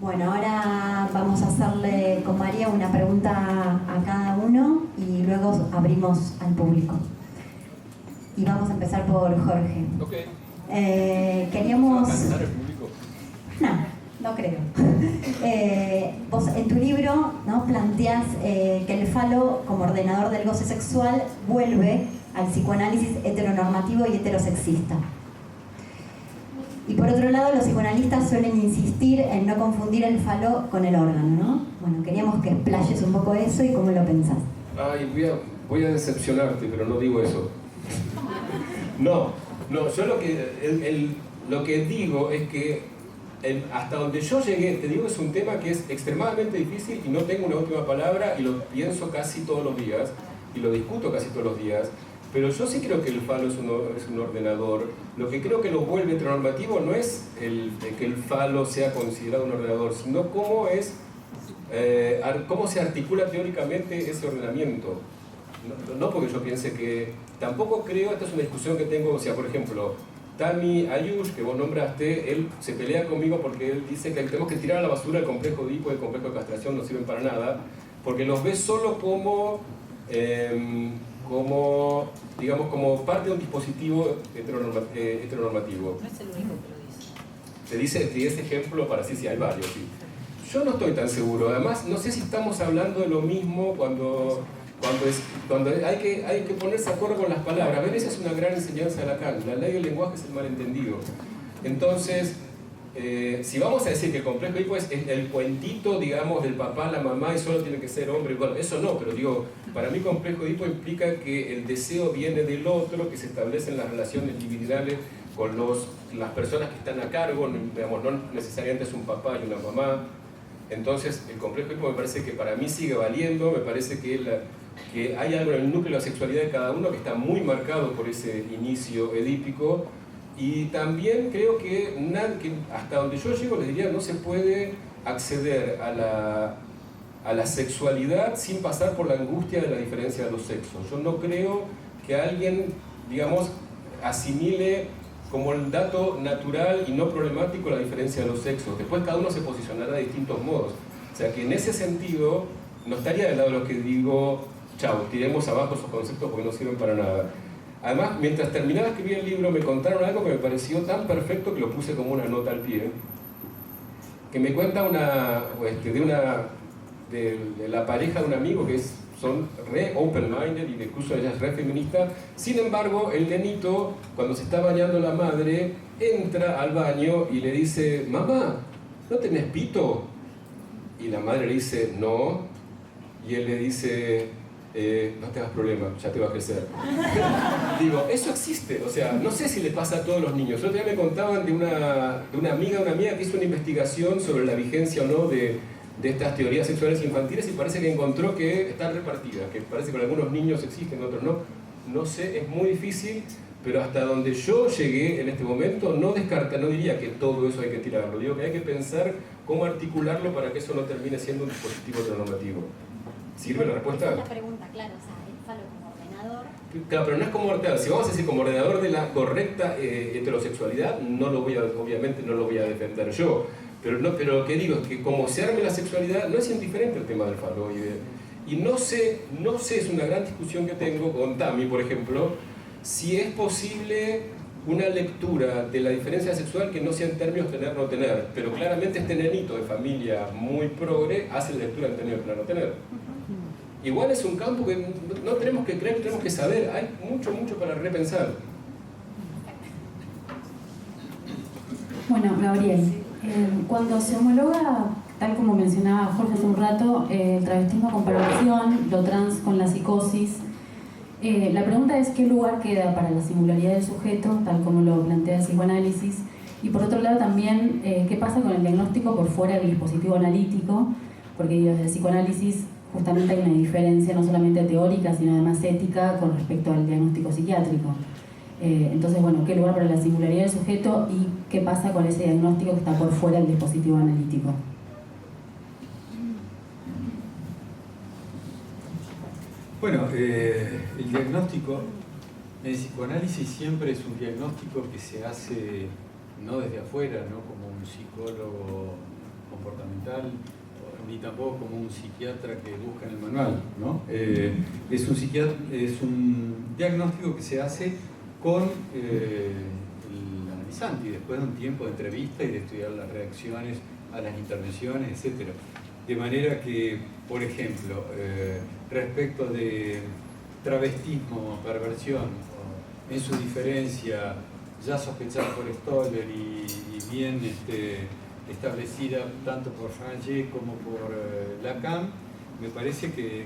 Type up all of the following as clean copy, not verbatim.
Bueno, ahora vamos a hacerle con María una pregunta a cada uno y luego abrimos al público. Y vamos a empezar por Jorge. Ok. Queríamos... ¿Va a cantar el público? No creo. Vos en tu libro, ¿no?, planteás que el falo como ordenador del goce sexual vuelve al psicoanálisis heteronormativo y heterosexista. Y por otro lado, los psicoanalistas suelen insistir en no confundir el falo con el órgano, ¿no? Bueno, queríamos que explayes un poco eso y cómo lo pensás. Ay, voy a decepcionarte, pero no digo eso. No, yo lo que digo es que hasta donde yo llegué, te digo, es un tema que es extremadamente difícil y no tengo una última palabra y lo pienso casi todos los días y lo discuto casi todos los días, pero yo sí creo que el falo es un ordenador. Lo que creo que lo vuelve heteronormativo no es que el falo sea considerado un ordenador, sino cómo se articula teóricamente ese ordenamiento. No porque yo piense que... Tampoco creo, esta es una discusión que tengo, o sea, por ejemplo, Tami Ayush, que vos nombraste, él se pelea conmigo porque él dice que tenemos que tirar a la basura el complejo de Edipo y el complejo de castración, no sirven para nada, porque los ve solo como digamos, como parte de un dispositivo heteronormativo. No es el único que lo dice. Te dice ese ejemplo para sí, hay varios, sí. Yo no estoy tan seguro, además no sé si estamos hablando de lo mismo cuando hay que ponerse de acuerdo con las palabras. A ver, esa es una gran enseñanza de Lacan, la ley del lenguaje es el malentendido. Entonces, si vamos a decir que el complejo Edipo es el cuentito, digamos, del papá, la mamá y solo tiene que ser hombre, bueno, eso no, pero digo, para mí complejo Edipo implica que el deseo viene del otro, que se establecen las relaciones libidinales con las personas que están a cargo, digamos, no necesariamente es un papá y una mamá. Entonces, el complejo Edipo me parece que para mí sigue valiendo, me parece que hay algo en el núcleo de la sexualidad de cada uno que está muy marcado por ese inicio edípico. Y también creo que hasta donde yo llego, les diría, no se puede acceder a la sexualidad sin pasar por la angustia de la diferencia de los sexos. Yo no creo que alguien, digamos, asimile como el dato natural y no problemático la diferencia de los sexos. Después cada uno se posicionará de distintos modos. O sea que en ese sentido no estaría del lado de lo que digo, chao, tiremos abajo esos conceptos porque no sirven para nada. Además, mientras terminaba de escribir el libro, me contaron algo que me pareció tan perfecto que lo puse como una nota al pie, que me cuenta de la pareja de un amigo que son re open-minded y incluso ella es re feminista. Sin embargo, el nenito, cuando se está bañando la madre, entra al baño y le dice: mamá, ¿no tenés pito? Y la madre le dice: no. Y él le dice: no te hagas problema, ya te va a crecer. Digo, eso existe, o sea, no sé si le pasa a todos los niños. Otro día me contaban de una amiga que hizo una investigación sobre la vigencia o no de estas teorías sexuales infantiles y parece que encontró que están repartidas, que parece que con algunos niños existen, otros no. No sé, es muy difícil, pero hasta donde yo llegué en este momento no diría que todo eso hay que tirarlo. Digo que hay que pensar cómo articularlo para que eso no termine siendo un dispositivo heteronormativo. ¿Sirve la respuesta? Esa es la pregunta, claro, o sea, el falo como ordenador. Claro, pero no es como ordenador. Si vamos a decir como ordenador de la correcta heterosexualidad, obviamente no lo voy a defender yo. Pero ¿qué digo? Es que como se arme la sexualidad, no es indiferente el tema del faloide. Y no sé, es una gran discusión que tengo con Tami, por ejemplo, si es posible una lectura de la diferencia sexual que no sea en términos tener-no tener. Pero claramente este nenito de familia muy progre hace la lectura en términos tener-no tener. Igual es un campo que no tenemos que creer, tenemos que saber. Hay mucho para repensar. Bueno, Gabriel, cuando se homologa, tal como mencionaba Jorge hace un rato, el travestismo con perversión, lo trans con la psicosis, la pregunta es qué lugar queda para la singularidad del sujeto, tal como lo plantea el psicoanálisis, y por otro lado también qué pasa con el diagnóstico por fuera del dispositivo analítico, porque desde el psicoanálisis justamente hay una diferencia no solamente teórica, sino además ética con respecto al diagnóstico psiquiátrico. Entonces, bueno, ¿qué lugar para la singularidad del sujeto y qué pasa con ese diagnóstico que está por fuera del dispositivo analítico? Bueno, el diagnóstico, el psicoanálisis siempre es un diagnóstico que se hace no desde afuera, ¿no? Como un psicólogo comportamental mental, ni tampoco como un psiquiatra que busca en el manual, ¿no? Es un diagnóstico que se hace con el analizante y después de un tiempo de entrevista y de estudiar las reacciones a las intervenciones, etc. De manera que, por ejemplo, respecto de travestismo, perversión, en su diferencia ya sospechada por Stoller y bien establecida tanto por Frangé como por Lacan, me parece que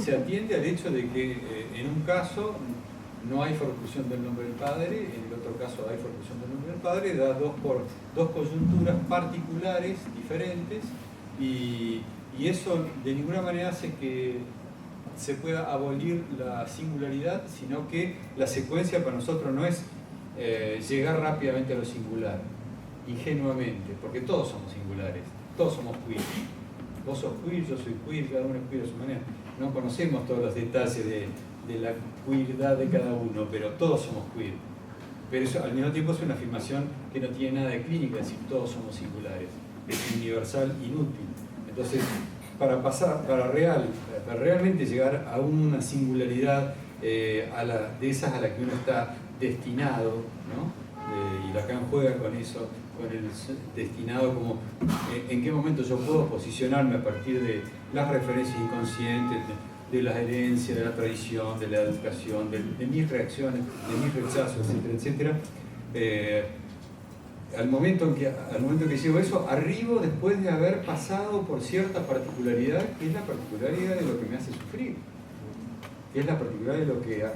se atiende al hecho de que en un caso no hay forclusión del nombre del padre, en el otro caso hay forclusión del nombre del padre, da dos coyunturas particulares, diferentes, y eso de ninguna manera hace que se pueda abolir la singularidad, sino que la secuencia para nosotros no es llegar rápidamente a lo singular, ingenuamente, porque todos somos singulares, todos somos queer. Vos sos queer, yo soy queer, cada uno es queer a su manera. No conocemos todos los detalles de la queerdad de cada uno, pero todos somos queer. Pero eso al mismo tiempo es una afirmación que no tiene nada de clínica, es decir, todos somos singulares. Es universal, inútil. Entonces, para realmente llegar a una singularidad de esas a la que uno está destinado, ¿no? Y Lacan juega con eso, con el destinado, como en qué momento yo puedo posicionarme a partir de las referencias inconscientes, de la herencia, de la tradición, de la educación, de mis reacciones, de mis rechazos, etcétera, etcétera. Al momento en que llego a eso, arribo después de haber pasado por cierta particularidad, que es la particularidad de lo que me hace sufrir, que es la particularidad de lo que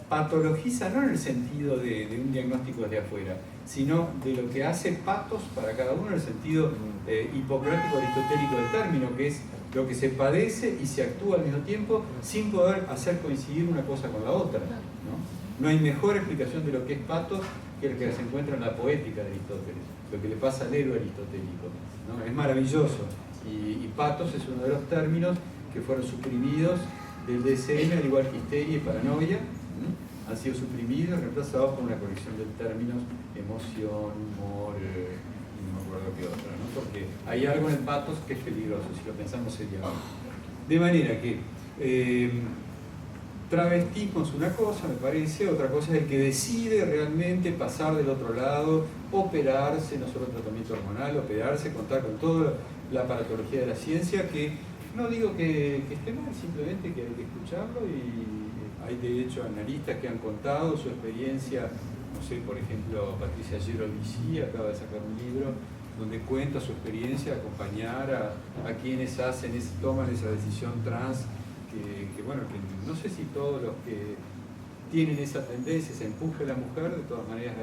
patologiza, no en el sentido de un diagnóstico desde afuera, sino de lo que hace patos para cada uno en el sentido hipocrático aristotélico del término, que es lo que se padece y se actúa al mismo tiempo sin poder hacer coincidir una cosa con la otra, ¿no? No hay mejor explicación de lo que es patos que el que se encuentra en la poética de Aristóteles, lo que le pasa al héroe aristotélico, ¿no? Es maravilloso, y patos es uno de los términos que fueron suprimidos del DSM, al igual que histeria y paranoia, han sido suprimidos y reemplazados por una colección de términos: emoción, humor, y no me acuerdo qué otra, ¿no? Porque hay algo en el patos que es peligroso, si lo pensamos seriamente. De manera que travestismo es una cosa, me parece, otra cosa es el que decide realmente pasar del otro lado, operarse, no solo tratamiento hormonal, operarse, contar con toda la aparatología de la ciencia, que no digo que esté mal, simplemente que hay que escucharlo, y hay de hecho analistas que han contado su experiencia. No sé, por ejemplo, Patricia Girovici acaba de sacar un libro donde cuenta su experiencia de acompañar a quienes toman esa decisión trans, que no sé si todos los que tienen esa tendencia, ese empuje a la mujer, de todas maneras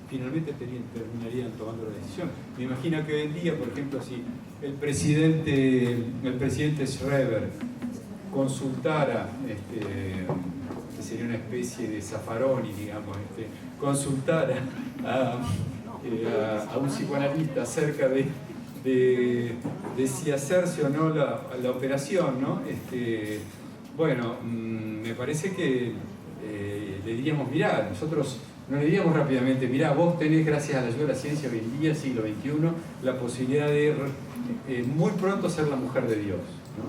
finalmente terminarían tomando la decisión. Me imagino que hoy en día, por ejemplo, si el presidente Schreber consultara, que sería una especie de Zaffaroni, digamos, consultara a un psicoanalista acerca de si hacerse o no la operación, ¿no? Me parece que le diríamos, mirá, nosotros no le diríamos rápidamente, mirá, vos tenés, gracias a la ayuda de la ciencia hoy en día, siglo XXI, la posibilidad de muy pronto ser la mujer de Dios, ¿no?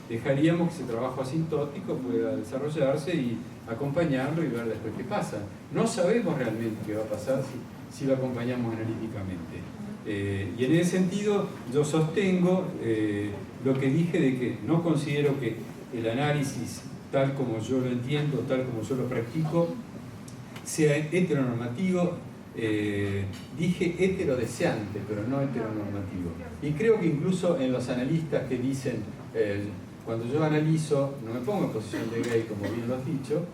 Dejaríamos que ese trabajo asintótico pueda desarrollarse y acompañarlo y ver después qué pasa. No sabemos realmente qué va a pasar si lo acompañamos analíticamente. Y en ese sentido yo sostengo lo que dije de que no considero que el análisis, tal como yo lo entiendo, tal como yo lo practico, sea heteronormativo. Dije heterodeseante, pero no heteronormativo. Y creo que incluso en los analistas que dicen, cuando yo analizo, no me pongo en posición de gay, como bien lo has dicho,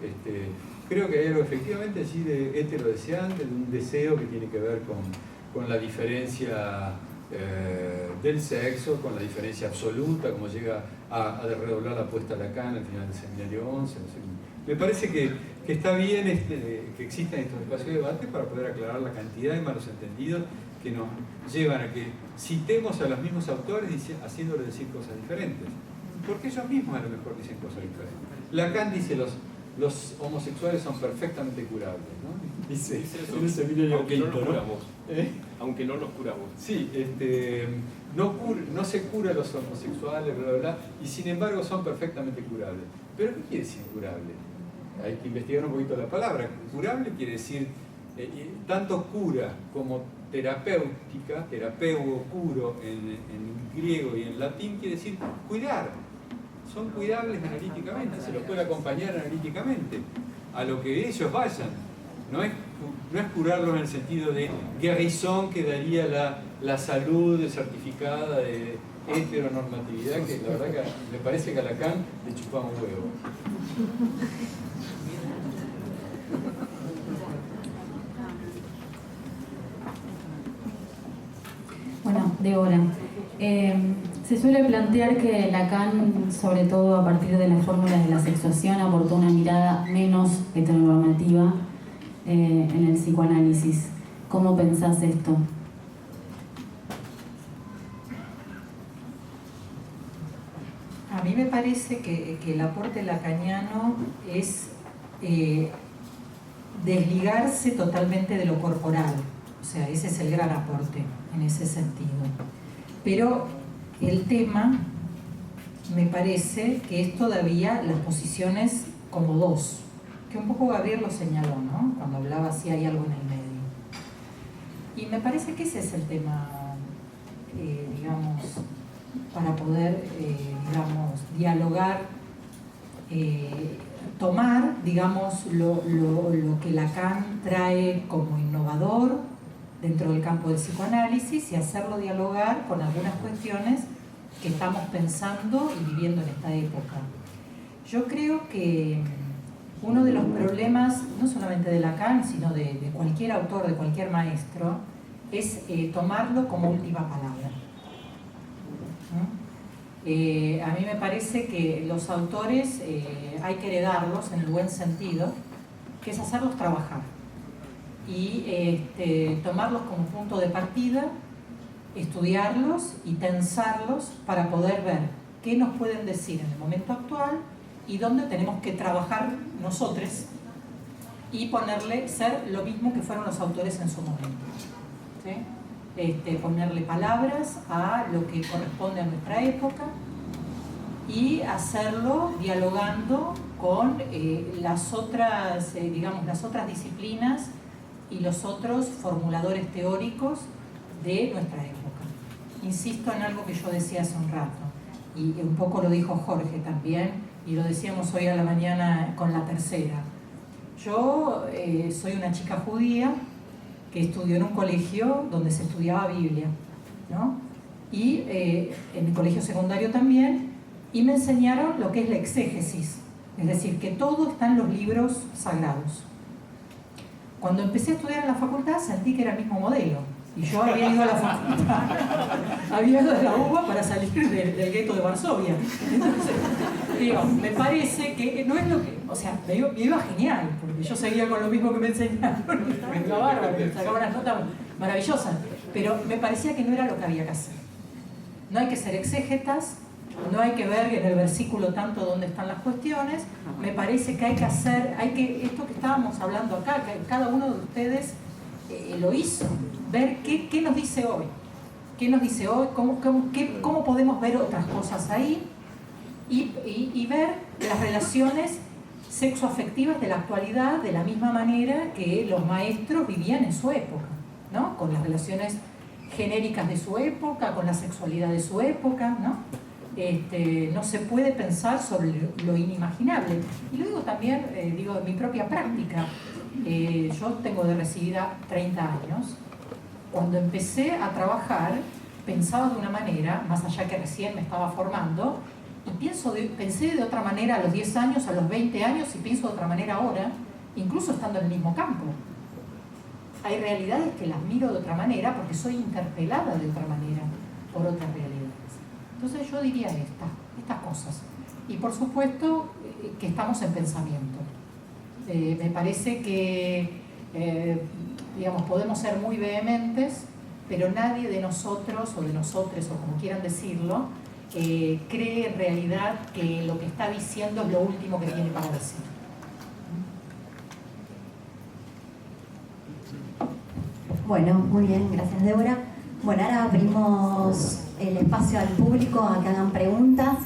creo que hay algo efectivamente allí de heterodeseante, de un deseo que tiene que ver con la diferencia del sexo, con la diferencia absoluta, como llega a redoblar la apuesta a Lacan al final del seminario 11. No sé. Me parece que está bien que existan estos espacios de debate para poder aclarar la cantidad de malos entendidos que nos llevan a que citemos a los mismos autores haciéndoles decir cosas diferentes. Porque ellos mismos a lo mejor dicen cosas diferentes. Lacan dice los homosexuales son perfectamente curables, ¿no? Dice en el seminario quinto, ¿no? aunque no los curamos. Sí, no se cura a los homosexuales, bla, bla, bla, y sin embargo son perfectamente curables. ¿Pero qué quiere decir curable? Hay que investigar un poquito la palabra. Curable quiere decir tanto cura como terapéutica, terapeuo, curo en griego y en latín, quiere decir cuidar. Son cuidables analíticamente, se los puede acompañar analíticamente a lo que ellos vayan. No es curarlos en el sentido de guérison que daría la salud certificada de heteronormatividad, que la verdad que me parece que a Lacan le chupaba un huevo. Bueno, Débora, se suele plantear que Lacan, sobre todo a partir de las fórmulas de la sexuación, aportó una mirada menos heteronormativa en el psicoanálisis. ¿Cómo pensás esto? A mí me parece que el aporte lacaniano es desligarse totalmente de lo corporal. O sea, ese es el gran aporte en ese sentido. Pero el tema, me parece que es todavía las posiciones como dos, que un poco Gabriel lo señaló, ¿no? Cuando hablaba si hay algo en el medio. Y me parece que ese es el tema, digamos, para poder, digamos, dialogar, tomar, digamos, lo que Lacan trae como innovador dentro del campo del psicoanálisis y hacerlo dialogar con algunas cuestiones que estamos pensando y viviendo en esta época. Yo creo que uno de los problemas, no solamente de Lacan, sino de cualquier autor, de cualquier maestro, es tomarlo como última palabra. A mí me parece que los autores hay que heredarlos en el buen sentido, que es hacerlos trabajar y tomarlos como punto de partida, estudiarlos y tensarlos para poder ver qué nos pueden decir en el momento actual y dónde tenemos que trabajar nosotros y ser lo mismo que fueron los autores en su momento, ¿sí? Ponerle palabras a lo que corresponde a nuestra época y hacerlo dialogando con las otras disciplinas y los otros formuladores teóricos de nuestra época. Insisto en algo que yo decía hace un rato, y un poco lo dijo Jorge también, y lo decíamos hoy a la mañana con la tercera. Yo soy una chica judía que estudió en un colegio donde se estudiaba Biblia, ¿no? Y en el colegio secundario también, y me enseñaron lo que es la exégesis, es decir, que todo está en los libros sagrados. Cuando empecé a estudiar en la facultad sentí que era el mismo modelo, y yo había ido a la facultad, había ido a la UBA para salir del gueto de Varsovia. Entonces, digo, me parece que no es lo que, o sea, me iba genial, porque yo seguía con lo mismo que me enseñaron, me iba bárbaro, me sacaba unas notas maravillosas, pero me parecía que no era lo que había que hacer. No hay que ser exégetas, no hay que ver en el versículo tanto dónde están las cuestiones, me parece que hay que hacer, esto que estábamos hablando acá, que cada uno de ustedes lo hizo, ver qué nos dice hoy, cómo podemos ver otras cosas ahí y ver las relaciones sexoafectivas de la actualidad de la misma manera que los maestros vivían en su época, ¿no? Con las relaciones genéricas de su época, con la sexualidad de su época, ¿no? No se puede pensar sobre lo inimaginable. Y lo digo también, digo, en mi propia práctica. Yo tengo de recibida 30 años. Cuando empecé a trabajar, pensaba de una manera, más allá que recién me estaba formando, y pensé de otra manera a los 10 años, a los 20 años, y pienso de otra manera ahora, incluso estando en el mismo campo. Hay realidades que las miro de otra manera porque soy interpelada de otra manera por otras realidades. Entonces yo diría estas cosas. Y por supuesto que estamos en pensamiento. Me parece que digamos, podemos ser muy vehementes, pero nadie de nosotros o de nosotres, o como quieran decirlo, cree en realidad que lo que está diciendo es lo último que tiene para decir. Bueno, muy bien, gracias Débora. Bueno, ahora abrimos el espacio al público a que hagan preguntas.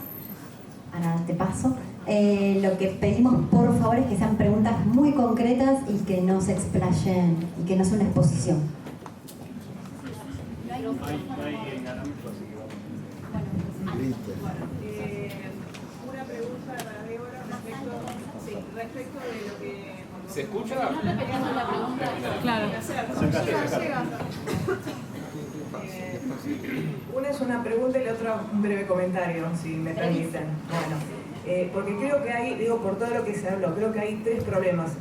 Ahora te paso. Lo que pedimos por favor es que sean preguntas muy concretas y que no se explayen y que no sea una exposición. Una pregunta para Débora respecto de lo que... ¿Se escucha? Claro. Una es una pregunta y la otra un breve comentario, si me permiten. Bueno, porque creo que hay, digo, por todo lo que se habló, creo que hay tres problemas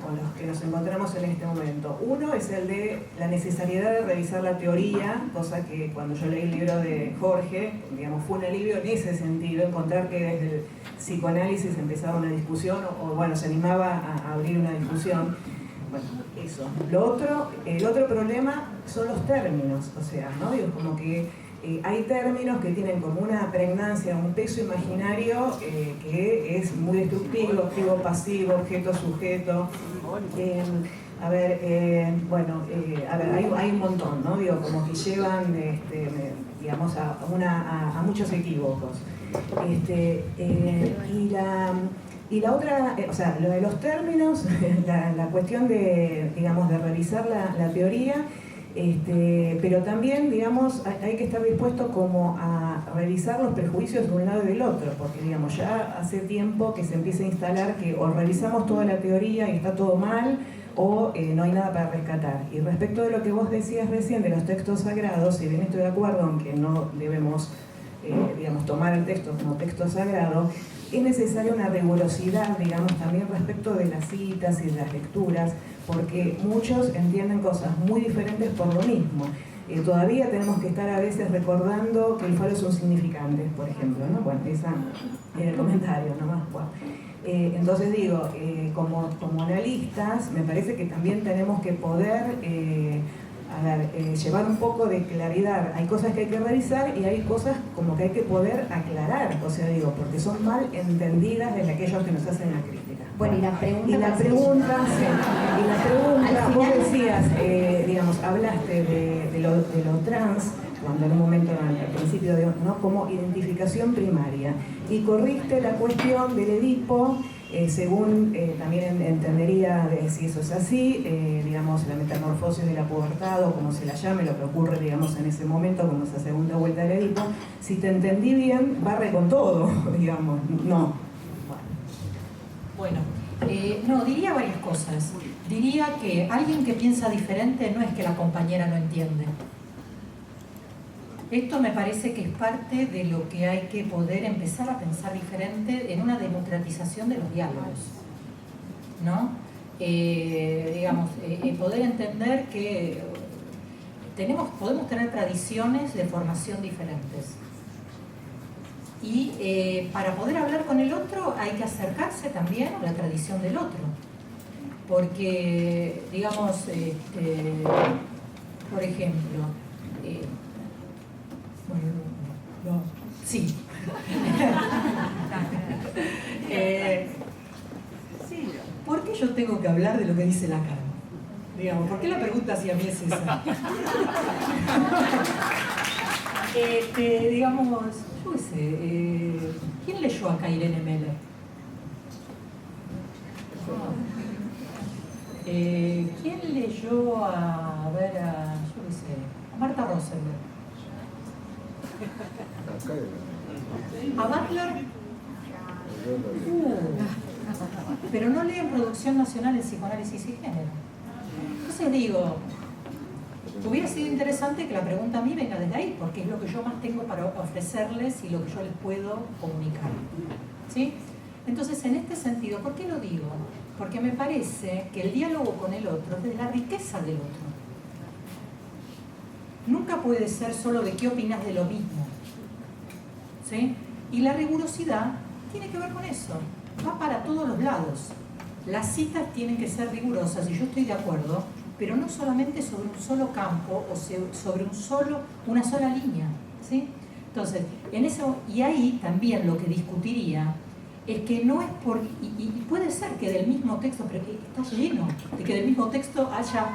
con los que nos encontramos en este momento. Uno es el de la necesidad de revisar la teoría, cosa que cuando yo leí el libro de Jorge, digamos, fue un alivio en ese sentido, encontrar que desde el psicoanálisis empezaba una discusión o bueno, se animaba a abrir una discusión. Bueno, eso. El otro problema son los términos, o sea, ¿no? Digo, como que hay términos que tienen como una pregnancia, un peso imaginario que es muy destructivo, activo, pasivo, objeto, sujeto. Hay un montón, ¿no? Digo, como que llevan, digamos, a muchos equívocos. Y la otra, o sea, lo de los términos, la cuestión de, digamos, de revisar la teoría, pero también, digamos, hay que estar dispuesto como a revisar los prejuicios de un lado y del otro, porque, digamos, ya hace tiempo que se empieza a instalar que o revisamos toda la teoría y está todo mal, o no hay nada para rescatar. Y respecto de lo que vos decías recién de los textos sagrados, si bien estoy de acuerdo, aunque no debemos, digamos, tomar el texto como texto sagrado, es necesaria una rigurosidad, digamos, también respecto de las citas y de las lecturas, porque muchos entienden cosas muy diferentes por lo mismo. Todavía tenemos que estar a veces recordando que el falo es un significante, por ejemplo, ¿no? Bueno, esa era el comentario nomás. Bueno. Entonces digo, como analistas, me parece que también tenemos que poder llevar un poco de claridad. Hay cosas que hay que revisar y hay cosas como que hay que poder aclarar, o sea, digo, porque son mal entendidas de aquellos que nos hacen la crítica. Bueno, y la pregunta, vos decías, digamos, hablaste de lo trans, cuando en un momento al principio, ¿no? Como identificación primaria, y corriste la cuestión del Edipo, según también entendería si eso es así, digamos, la metamorfosis de la pubertad o como se la llame, lo que ocurre, digamos, en ese momento, como esa segunda vuelta del Edipo. Si te entendí bien, barre con todo, digamos, no. Bueno, no, diría varias cosas. Diría que alguien que piensa diferente no es que la compañera no entiende. Esto me parece que es parte de lo que hay que poder empezar a pensar diferente en una democratización de los diálogos, ¿no? Digamos, poder entender que podemos tener tradiciones de formación diferentes. Y para poder hablar con el otro hay que acercarse también a la tradición del otro. Porque, digamos, por ejemplo, sí. ¿Por qué yo tengo que hablar de lo que dice Lacan? Digamos, ¿por qué la pregunta hacia mí es esa? Digamos, yo qué sé, ¿quién leyó acá a Irene Meller? ¿Quién leyó a Marta Rosenberg? ¿A Butler? Pero no leen producción nacional en psicoanálisis y género. Entonces digo, hubiera sido interesante que la pregunta a mí venga desde ahí, porque es lo que yo más tengo para ofrecerles y lo que yo les puedo comunicar. ¿Sí? Entonces, en este sentido, ¿por qué lo digo? Porque me parece que el diálogo con el otro es de la riqueza del otro. Nunca puede ser solo de qué opinas de lo mismo. ¿Sí? Y la rigurosidad tiene que ver con eso. Va para todos los lados. Las citas tienen que ser rigurosas, y yo estoy de acuerdo, pero no solamente sobre un solo campo o sobre una sola línea. ¿Sí? Entonces, y ahí también lo que discutiría es que no es por... Y puede ser que del mismo texto, pero que está lleno, de que del mismo texto haya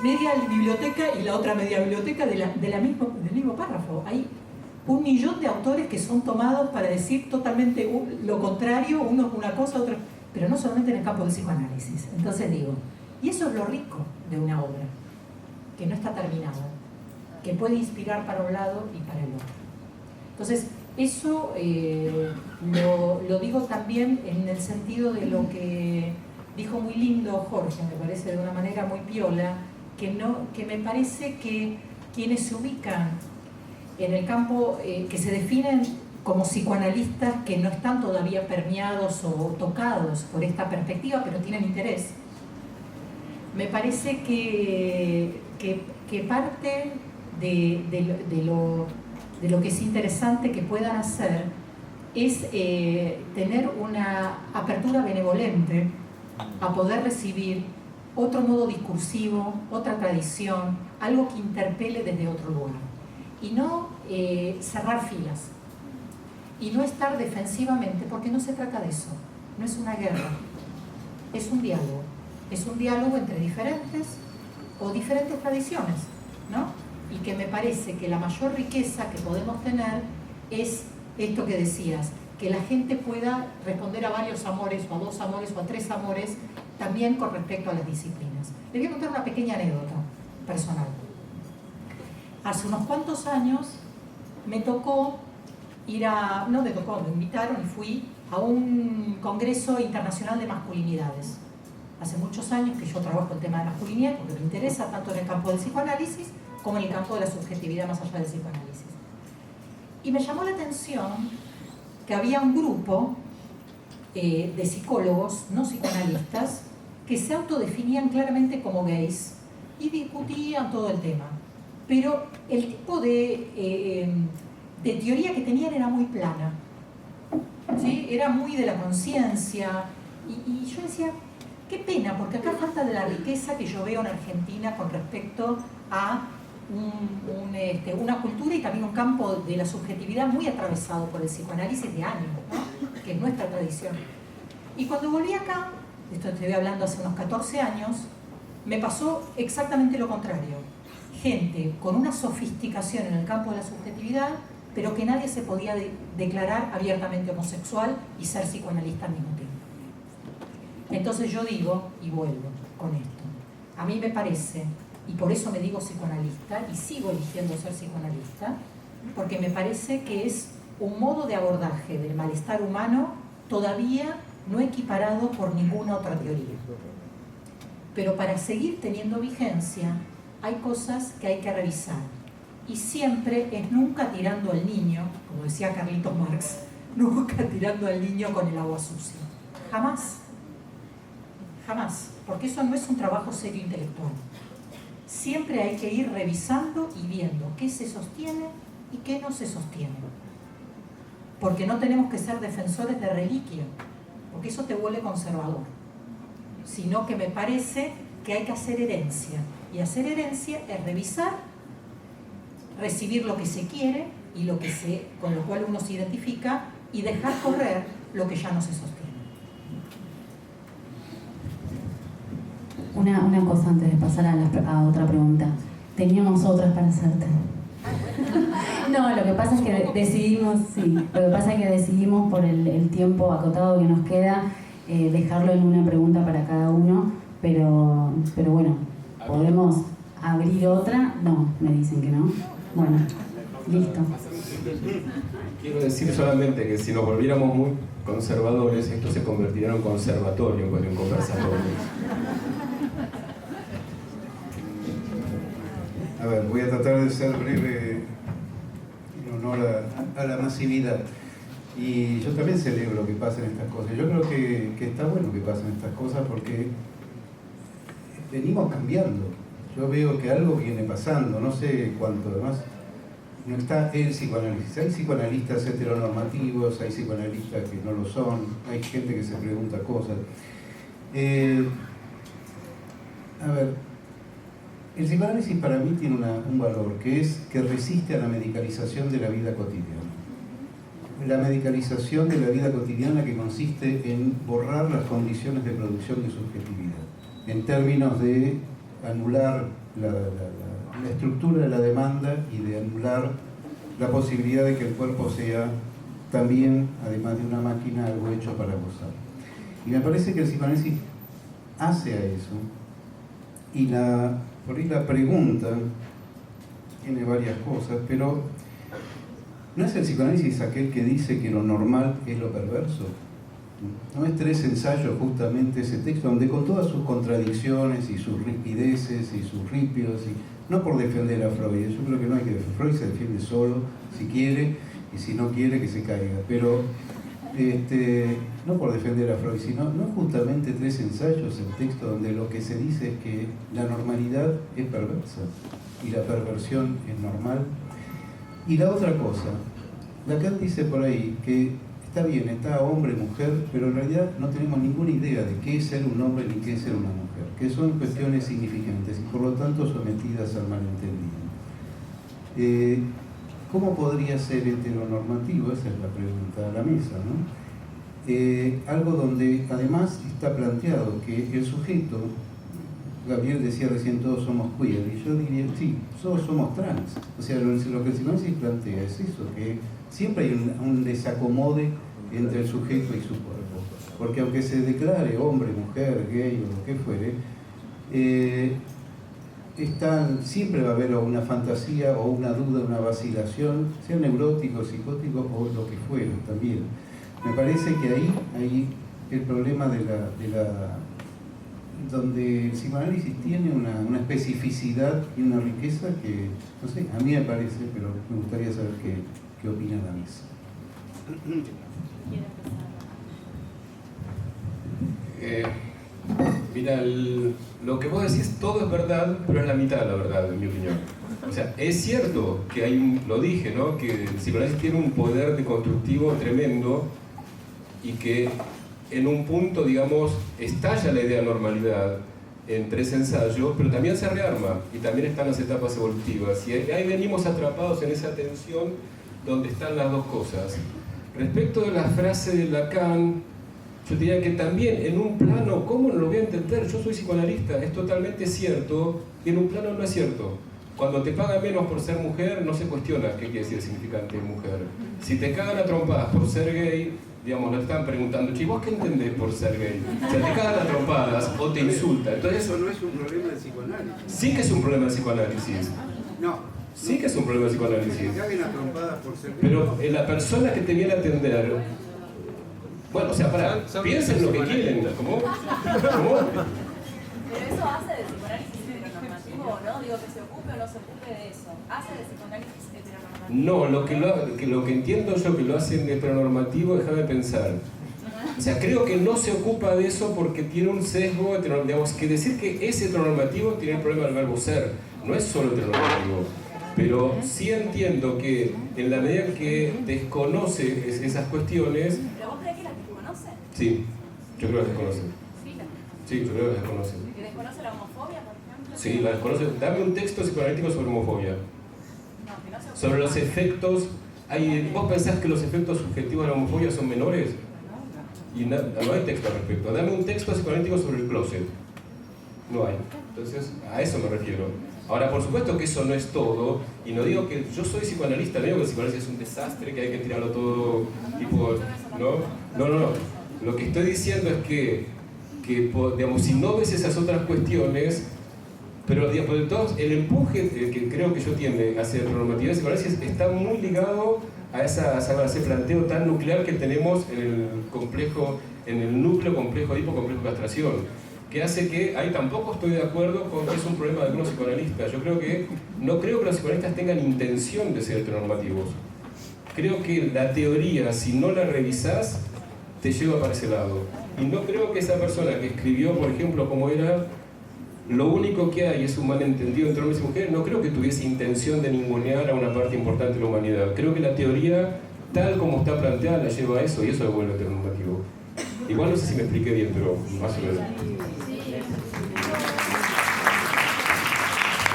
media biblioteca y la otra media biblioteca del mismo párrafo. Hay 1 millón de autores que son tomados para decir totalmente lo contrario, uno es una cosa, otro, pero no solamente en el campo del psicoanálisis. Entonces digo, y eso es lo rico de una obra, que no está terminada, que puede inspirar para un lado y para el otro. Entonces, eso lo digo también en el sentido de lo que dijo muy lindo Jorge, me parece de una manera muy piola, que me parece que quienes se ubican en el campo, que se definen como psicoanalistas que no están todavía permeados o tocados por esta perspectiva, pero tienen interés, me parece que parte de lo que es interesante que puedan hacer es tener una apertura benevolente a poder recibir otro modo discursivo, otra tradición, algo que interpele desde otro lugar. Y no cerrar filas. Y no estar defensivamente, porque no se trata de eso. No es una guerra. Es un diálogo. Es un diálogo entre diferentes tradiciones, ¿no? Y que me parece que la mayor riqueza que podemos tener es esto que decías, que la gente pueda responder a varios amores, o a 2 amores, o a 3 amores, también con respecto a las disciplinas. Les voy a contar una pequeña anécdota personal. Hace unos cuantos años me tocó me invitaron y fui a un congreso internacional de masculinidades. Hace muchos años que yo trabajo el tema de masculinidad porque me interesa tanto en el campo del psicoanálisis como en el campo de la subjetividad más allá del psicoanálisis. Y me llamó la atención que había un grupo de psicólogos, no psicoanalistas, que se autodefinían claramente como gays y discutían todo el tema. Pero el tipo de teoría que tenían era muy plana, ¿sí? Era muy de la conciencia. Y yo decía, qué pena, porque acá falta de la riqueza que yo veo en Argentina con respecto a una cultura y también un campo de la subjetividad muy atravesado por el psicoanálisis de años, ¿no? Que es nuestra tradición. Y cuando volví acá, esto estoy hablando hace unos 14 años, me pasó exactamente lo contrario. Gente con una sofisticación en el campo de la subjetividad, pero que nadie se podía declarar abiertamente homosexual y ser psicoanalista al mismo tiempo. Entonces yo digo, y vuelvo con esto, a mí me parece, y por eso me digo psicoanalista, y sigo eligiendo ser psicoanalista, porque me parece que es un modo de abordaje del malestar humano todavía no equiparado por ninguna otra teoría. Pero para seguir teniendo vigencia, hay cosas que hay que revisar. Y siempre es nunca tirando al niño, como decía Carlitos Marx, nunca tirando al niño con el agua sucia. Jamás. Jamás. Porque eso no es un trabajo serio intelectual. Siempre hay que ir revisando y viendo qué se sostiene y qué no se sostiene. Porque no tenemos que ser defensores de reliquia, porque eso te vuelve conservador. Sino que me parece que hay que hacer herencia. Y hacer herencia es revisar, recibir lo que se quiere y con lo cual uno se identifica y dejar correr lo que ya no se sostiene. Una cosa antes de pasar a otra pregunta. Teníamos otras para hacerte. No, lo que pasa es que decidimos por el tiempo acotado que nos queda dejarlo en una pregunta para cada uno, pero bueno, ¿podemos abrir otra? No, me dicen que no. Bueno, listo. Quiero decir solamente que si nos volviéramos muy conservadores, esto se convertiría en un conservatorio en vez de un conversatorio. A ver, voy a tratar de ser breve en honor a la masividad. Y yo también celebro que pasen estas cosas. Yo creo que está bueno que pasen estas cosas porque venimos cambiando. Yo veo que algo viene pasando, no sé cuánto, además no está el psicoanálisis. Hay psicoanalistas heteronormativos, hay psicoanalistas que no lo son, hay gente que se pregunta cosas. A ver, el psicoanálisis para mí tiene un valor, que es que resiste a la medicalización de la vida cotidiana. La medicalización de la vida cotidiana que consiste en borrar las condiciones de producción de subjetividad, en términos de anular la estructura de la demanda y de anular la posibilidad de que el cuerpo sea también, además de una máquina, algo hecho para gozar. Y me parece que el psicoanálisis hace a eso, y por ahí la pregunta tiene varias cosas, pero ¿no es el psicoanálisis aquel que dice que lo normal es lo perverso? ¿No es Tres ensayos justamente ese texto, donde con todas sus contradicciones y sus ripideces y sus ripios, y no por defender a Freud, yo creo que no hay que defender, Freud se defiende solo, si quiere, y si no quiere que se caiga, pero no por defender a Freud, sino no justamente Tres ensayos, el texto donde lo que se dice es que la normalidad es perversa y la perversión es normal. Y la otra cosa, Lacan dice por ahí que está bien, está hombre, mujer, pero en realidad no tenemos ninguna idea de qué es ser un hombre ni qué es ser una mujer, que son cuestiones significantes y por lo tanto sometidas al malentendido. ¿Cómo podría ser heteronormativo? Esa es la pregunta a la mesa, ¿no? Algo donde además está planteado que el sujeto, Gabriel decía recién todos somos queer, y yo diría, sí, todos somos trans. O sea, lo que el psicoanálisis plantea es eso, que siempre hay un desacomode entre el sujeto y su cuerpo. Porque aunque se declare hombre, mujer, gay o lo que fuere, siempre va a haber una fantasía o una duda, una vacilación, sea neurótico, psicótico o lo que fuere también. Me parece que ahí el problema donde el psicoanálisis tiene una especificidad y una riqueza que, no sé, a mí me parece, pero me gustaría saber qué opina la mesa. Mira, lo que vos decís todo es verdad, pero es la mitad de la verdad, en mi opinión. O sea, es cierto que lo dije, ¿no? Que el psicoanálisis tiene un poder deconstructivo tremendo y que en un punto, digamos, estalla la idea de normalidad en Tres ensayos, pero también se rearma y también están las etapas evolutivas. Y ahí venimos atrapados en esa tensión donde están las dos cosas. Respecto de la frase de Lacan, yo diría que también en un plano, ¿cómo lo voy a entender? Yo soy psicoanalista, es totalmente cierto, y en un plano no es cierto. Cuando te pagan menos por ser mujer, no se cuestiona qué quiere decir el significante de mujer. Si te cagan a trompadas por ser gay, digamos, nos están preguntando, che, ¿vos qué entendés por ser gay? O sea, te cagan a trompadas o te insultan. Entonces, eso no es un problema de psicoanálisis. Sí que es un problema de psicoanálisis. No. Sí que es un problema de psicoanálisis. Que te caguen a trompadas por ser gay. Pero la persona que te viene a atender, bueno, o sea, piensen lo que quieren. ¿Cómo? Pero eso hace de psicoanálisis heteronormativo, ¿no? Digo, que se ocupe o no se ocupe de eso. ¿Hace de psicoanálisis heteronormativo? No, lo que entiendo yo que lo hacen de heteronormativo, déjame pensar. O sea, creo que no se ocupa de eso porque tiene un sesgo heteronormativo. Que decir que es heteronormativo tiene el problema del verbo ser. No es solo heteronormativo. Pero sí entiendo que en la medida que desconoce esas cuestiones... ¿Pero vos crees que las desconoce? Sí, yo creo que las desconoce. Sí, yo creo que las desconoce. ¿Que desconoce la homofobia, por ejemplo? Sí, la desconoce. Dame un texto psicoanalítico sobre homofobia. No, que no se sobre los efectos... ¿Vos pensás que los efectos subjetivos de la homofobia son menores? Y no hay texto al respecto. Dame un texto psicoanalítico sobre el closet. No hay. Entonces, a eso me refiero. Ahora, por supuesto que eso no es todo, y no digo que yo soy psicoanalista, no digo que el psicoanálisis es un desastre, que hay que tirarlo todo, tipo, ¿no? Lo que estoy diciendo es que digamos, si no ves esas otras cuestiones, pero digamos, de todos, el empuje que creo que yo tiene hacia la normatividad de psicoanálisis está muy ligado a ese planteo tan nuclear que tenemos en el núcleo complejo de hipocomplejo castración, que hace que ahí tampoco estoy de acuerdo con que es un problema de algunos psicoanalistas. No creo que los psicoanalistas tengan intención de ser heteronormativos. Creo que la teoría, si no la revisás, te lleva para ese lado. Y no creo que esa persona que escribió, por ejemplo, como era lo único que hay es un malentendido entre hombres y mujeres, no creo que tuviese intención de ningunear a una parte importante de la humanidad. Creo que la teoría, tal como está planteada, la lleva a eso, y eso lo vuelve heteronormativo. Igual no sé si me expliqué bien, pero más o menos.